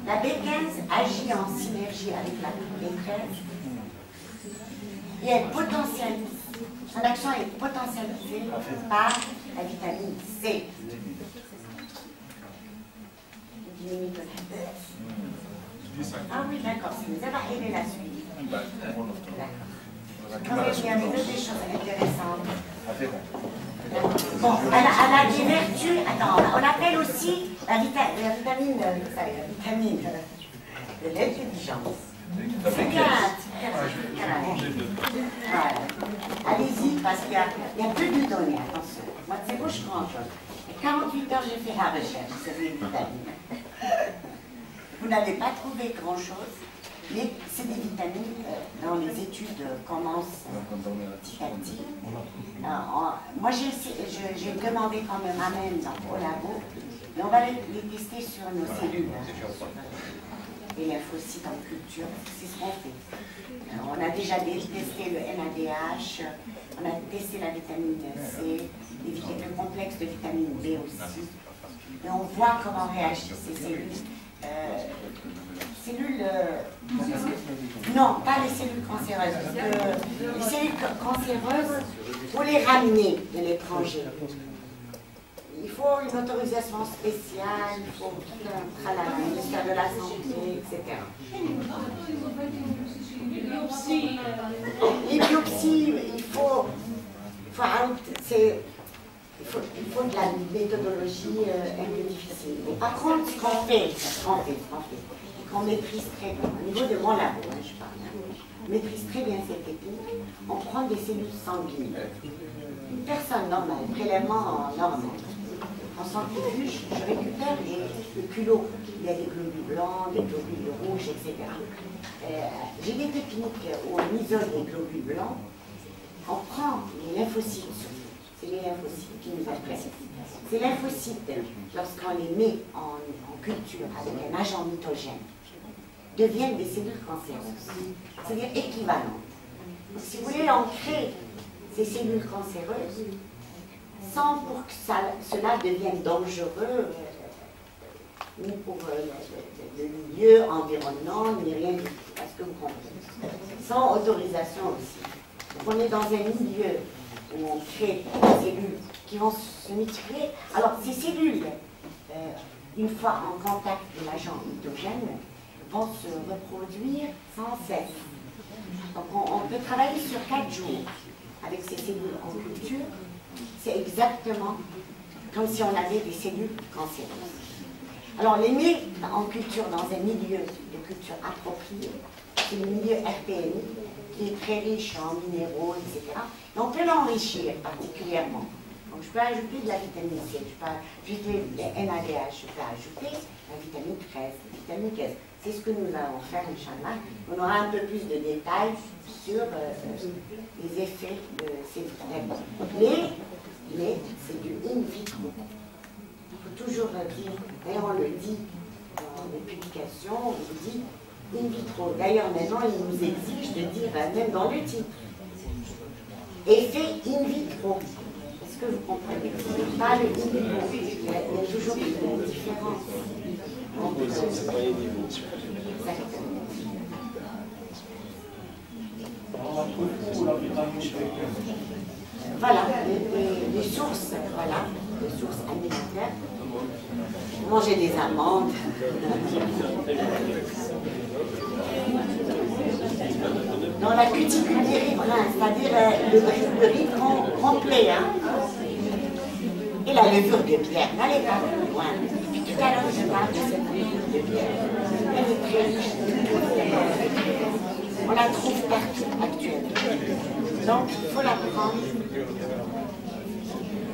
La B15 agit en synergie avec la B13 et elle potentialise, son action est potentialisée par la vitamine C. Ah oui, d'accord, ça nous a aidé la suite. D'accord. Quand même, il y avait des choses intéressantes. Bon, elle a des vertus. Attends, on appelle aussi la vitamine de l'intelligence. C'est bien. Voilà. Allez-y, parce qu'il y a peu de données, attention. Moi, c'est beau, je prends 48 heures, j'ai fait la recherche sur les vitamines. Vous n'avez pas trouvé grand-chose, mais c'est des vitamines dont les études commencent petit à petit. Moi, j'ai demandé quand même à même au labo, et on va les tester sur nos cellules, les lymphocytes en culture, c'est ce qu'on fait. On a déjà testé le NADH, on a testé la vitamine C, le complexe de vitamine B aussi, et on voit comment réagissent ces cellules. Non, pas les cellules cancéreuses, parce que les cellules cancéreuses, il faut les ramener de l'étranger. Il faut une autorisation spéciale, il faut tout un tralala, le ministère de la Santé, etc. Les biopsies, il faut de la méthodologie un peu difficile. Mais par contre, ce qu'on fait, qu'on maîtrise très bien, au niveau de mon labo, je parle, on maîtrise très bien cette technique, on prend des cellules sanguines. Une personne normale, prélèvement normal. En centrifuge, je récupère le culot. Il y a des globules blancs, des globules rouges, etc. J'ai des techniques où on isole les globules blancs, on prend les lymphocytes surtout. C'est les lymphocytes qui nous intéressent. Ces lymphocytes, lorsqu'on les met en culture avec un agent mitogène, deviennent des cellules cancéreuses, c'est-à-dire équivalentes. Donc, si vous voulez, on crée ces cellules cancéreuses sans pour que cela devienne dangereux, ni pour le milieu, environnement, ni rien du tout, parce que vous comprenez. Sans autorisation aussi. Donc, on est dans un milieu où on crée des cellules qui vont se multiplier. Alors, ces cellules, une fois en contact de l'agent mitogène, vont se reproduire sans cesse. Donc, on peut travailler sur 4 jours avec ces cellules en culture. C'est exactement comme si on avait des cellules cancéreuses. Alors, les met en culture dans un milieu de culture approprié, c'est le milieu RPMI, qui est très riche en minéraux, etc. Et on peut l'enrichir particulièrement. Donc, je peux ajouter de la vitamine C, je peux ajouter le NADH, je peux ajouter la vitamine 13, la vitamine 15. C'est ce que nous allons faire, Inch'Allah. On aura un peu plus de détails sur les effets de ces vitamines. Mais c'est du in vitro. Il faut toujours dire, d'ailleurs on le dit dans les publications, on le dit in vitro. D'ailleurs maintenant il nous exige de dire, même dans le titre, effet in vitro. Est-ce que vous comprenez? Pas le in vitro. Il y a toujours une différence. Voilà, les sources, voilà, les sources alimentaires. Manger des amandes. Dans la cuticule des riz bruns, c'est-à-dire le riz complet, hein. Et la levure de pierre, n'allez pas plus loin. Depuis tout à l'heure, je parle de cette levure de pierre. Elle est très riche. On la trouve partout actuellement. Donc, il faut la prendre.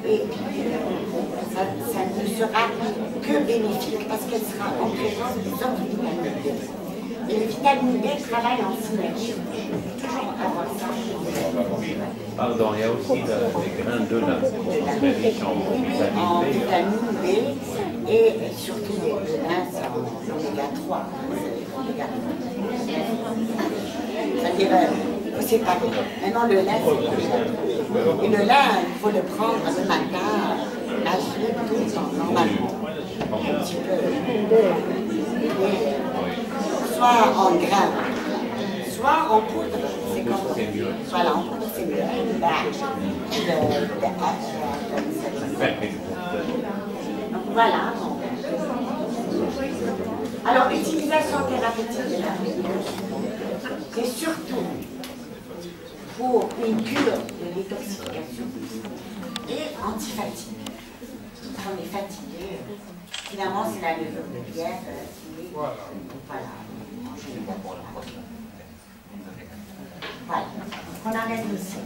Et ça ne sera que bénéfique parce qu'elle sera en présence des autres vitamines B. Et les vitamines B travaillent en synergie. Toujours avoir ça. Pardon, il y a aussi les grains de lin, très riches en vitamine B et surtout les lins, c'est en oméga 3. C'est-à-dire, il faut séparer. Maintenant, le lin, c'est oméga 3. Et le lin, il faut le prendre le matin, la soupe, tout le temps, normalement. soit en grain, soit en poudre. C'est comme voilà, en poudre c'est mieux. Donc voilà. Alors, utilisation thérapeutique de la médication, c'est surtout pour une cure de détoxification et anti-fatigue. Quand on est fatigué, finalement, c'est la levure de bière qui est. Voilà. Voilà. On arrête ici.